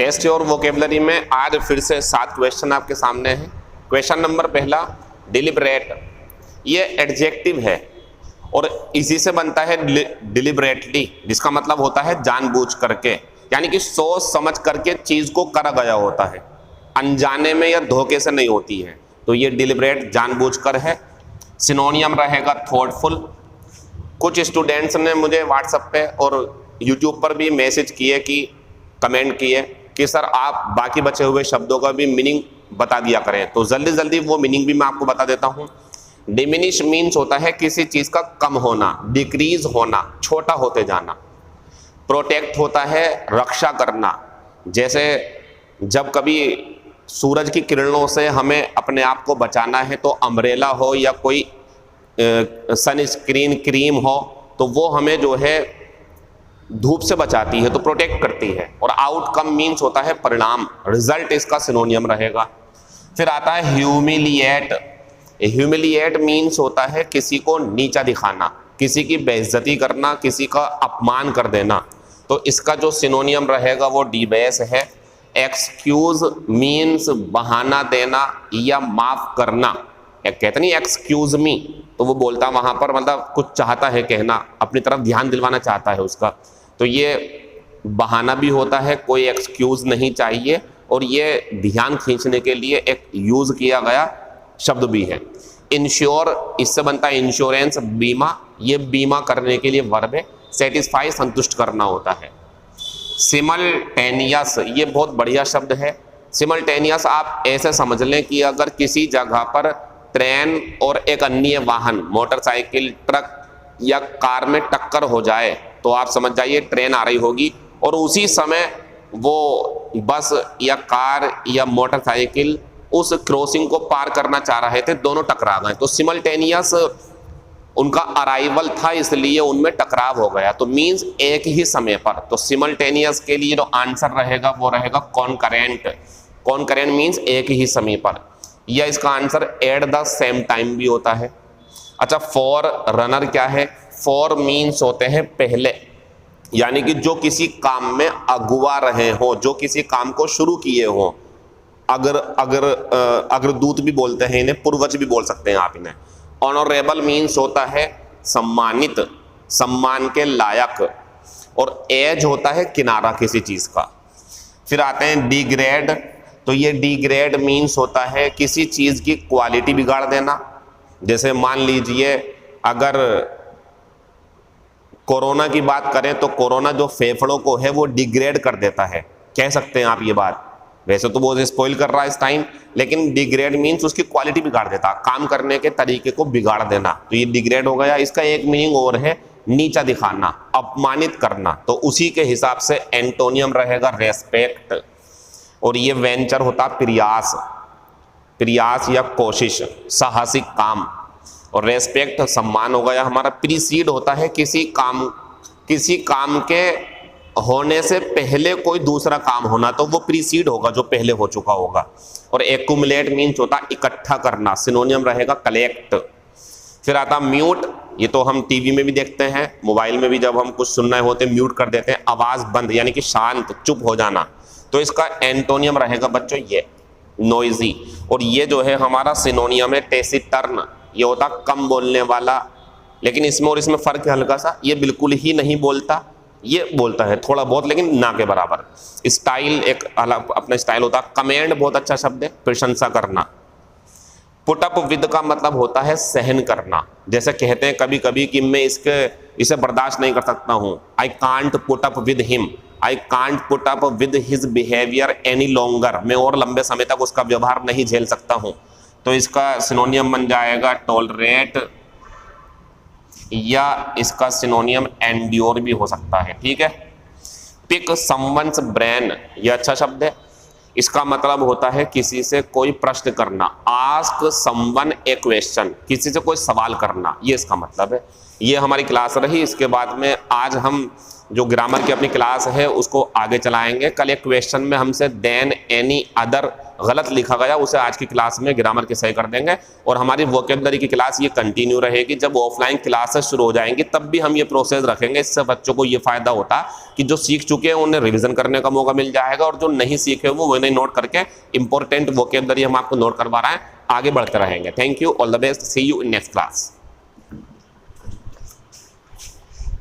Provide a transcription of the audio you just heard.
Test और vocabulary में आज फिर से 7 क्वेश्चन आपके सामने हैं। क्वेश्चन नंबर पहला, डिलिबरेट, ये एडजेक्टिव है और इसी से बनता है डिलिबरेटली, जिसका मतलब होता है जानबूझ करके, यानी कि सोच समझ करके चीज को करा गया होता है, अनजाने में या धोखे से नहीं होती है। तो ये डिलिबरेट जानबूझकर है। सिनोनियम रहेगा थॉटफुल। कुछ स्टूडेंट्स ने मुझे व्हाट्सएप पे और यूट्यूब पर भी मैसेज किए कि कमेंट किए कि सर आप बाकी बचे हुए शब्दों का भी मीनिंग बता दिया करें, तो जल्दी जल्दी वो मीनिंग भी मैं आपको बता देता हूँ। डिमिनिश मीन्स होता है किसी चीज का कम होना, डिक्रीज होना, छोटा होते जाना। प्रोटेक्ट होता है रक्षा करना, जैसे जब कभी सूरज की किरणों से हमें अपने आप को बचाना है तो अम्ब्रेला हो या कोई सनस्क्रीन क्रीम हो तो वो हमें जो है धूप से बचाती है, तो प्रोटेक्ट करती है। और आउटकम मीन्स होता है परिणाम, रिजल्ट इसका सिनोनियम रहेगा। फिर आता है ह्यूमिलिएट। ह्यूमिलिएट मीन्स होता है किसी को नीचा दिखाना, किसी की बेइज्जती करना, किसी का अपमान कर देना। तो इसका जो सिनोनियम रहेगा वो डिबेस है। एक्सक्यूज मीन्स बहाना देना या माफ करना। एक कहते नहीं एक्सक्यूज मी, तो वो बोलता वहां पर मतलब कुछ चाहता है कहना, अपनी तरफ ध्यान दिलवाना चाहता है उसका, तो ये बहाना भी होता है, कोई एक्सक्यूज नहीं चाहिए, और ये ध्यान खींचने के लिए एक यूज किया गया शब्द भी है। इंश्योर, इससे बनता है इंश्योरेंस, बीमा, ये बीमा करने के लिए वर्ब है। सेटिस्फाई, संतुष्ट करना होता है। सिमल्टेनियस, ये बहुत बढ़िया शब्द है। सिमल्टेनियस आप ऐसे समझ लें कि अगर किसी जगह पर ट्रेन और एक अन्य वाहन, मोटरसाइकिल, ट्रक या कार में टक्कर हो जाए तो आप समझ जाइए ट्रेन आ रही होगी और उसी समय वो बस या कार या मोटरसाइकिल उस क्रॉसिंग को पार करना चाह रहे थे, दोनों टकरा गए। तो सिमल्टेनियस उनका अराइवल था, इसलिए उनमें टकराव हो गया, तो मींस एक ही समय पर। तो सिमल्टेनियस के लिए जो आंसर रहेगा वो रहेगा कॉन्करेंट। कॉन्करेंट मींस एक ही समय पर, या इसका answer at the same time भी होता है। अच्छा, फॉर रनर क्या है? फॉर मीन्स होते हैं पहले, यानी कि जो किसी काम में अगुवा रहे हो, जो किसी काम को शुरू किए हो। अगर दूत भी बोलते हैं इन्हें, पूर्वज भी बोल सकते हैं आप इन्हें। ऑनरेबल मीन्स होता है सम्मानित, सम्मान के लायक, और एज होता है किनारा किसी चीज का। फिर आते हैं डिग्रेड। तो ये डिग्रेड मीन्स होता है किसी चीज की क्वालिटी बिगाड़ देना। जैसे मान लीजिए अगर कोरोना की बात करें तो कोरोना जो फेफड़ों को है वो डिग्रेड कर देता है, कह सकते हैं आप ये बात। वैसे तो वो स्पॉइल कर रहा है इस टाइम, लेकिन डिग्रेड मीन्स उसकी क्वालिटी बिगाड़ देता, काम करने के तरीके को बिगाड़ देना, तो ये डिग्रेड हो गया। इसका एक मीनिंग और है नीचा दिखाना, अपमानित करना, तो उसी के हिसाब से एंटोनियम रहेगा रेस्पेक्ट। और ये वेंचर होता प्रयास, प्रयास या कोशिश, साहसिक काम। और रेस्पेक्ट सम्मान हो गया हमारा। प्रीसीड होता है किसी काम के होने से पहले कोई दूसरा काम होना, तो वो प्रीसीड होगा जो पहले हो चुका होगा। और एक्यूमुलेट मीन्स होता इकट्ठा करना, सिनोनियम रहेगा कलेक्ट। फिर आता म्यूट, ये तो हम टीवी में भी देखते हैं, मोबाइल में भी जब हम कुछ सुनना होते म्यूट कर देते हैं, आवाज बंद, यानी कि शांत, चुप हो जाना। तो इसका एंटोनियम रहेगा बच्चों ये नॉइजी। और ये जो है हमारा सिनोनियम है टेसिटर्न, ये होता कम बोलने वाला, लेकिन इसमें और इसमें फर्क है हल्का सा, ये बिल्कुल ही नहीं बोलता, ये बोलता है थोड़ा बहुत लेकिन ना के बराबर। स्टाइल एक अलग अपना स्टाइल होता। कमेंड बहुत अच्छा शब्द है, प्रशंसा करना। पुट अप विद का मतलब होता है सहन करना, जैसे कहते हैं कभी कभी कि मैं इसे बर्दाश्त नहीं कर सकता हूं, I can't put up with him, I can't put up with his behaviour any longer, मैं और लंबे समय तक उसका व्यवहार नहीं झेल सकता हूं। तो इसका सिनोनियम बन जाएगा टॉलरेट, या इसका सिनोनियम एंड्योर भी हो सकता है, ठीक है। पिक समवन्स ब्रेन, यह अच्छा शब्द है, इसका मतलब होता है किसी से कोई प्रश्न करना। आस्क समवन ए क्वेश्चन, किसी से कोई सवाल करना, ये इसका मतलब है। ये हमारी क्लास रही, इसके बाद में आज हम जो ग्रामर की अपनी क्लास है उसको आगे चलाएंगे। कल एक क्वेश्चन में हमसे देन एनी अदर गलत लिखा गया उसे आज की क्लास में ग्रामर के सही कर देंगे। और हमारी वोकेबलरी की क्लास ये कंटिन्यू रहेगी, जब ऑफलाइन क्लासेस शुरू हो जाएंगी तब भी हम ये प्रोसेस रखेंगे। इससे बच्चों को ये फायदा होता कि जो सीख चुके हैं उन्हें रिवीजन करने का मौका मिल जाएगा, और जो नहीं सीखे वो नहीं नोट करके इंपॉर्टेंट वोकेबलरी हम आपको नोट करवा रहे हैं, आगे बढ़ते रहेंगे। Thank you, all the best, see you in next class.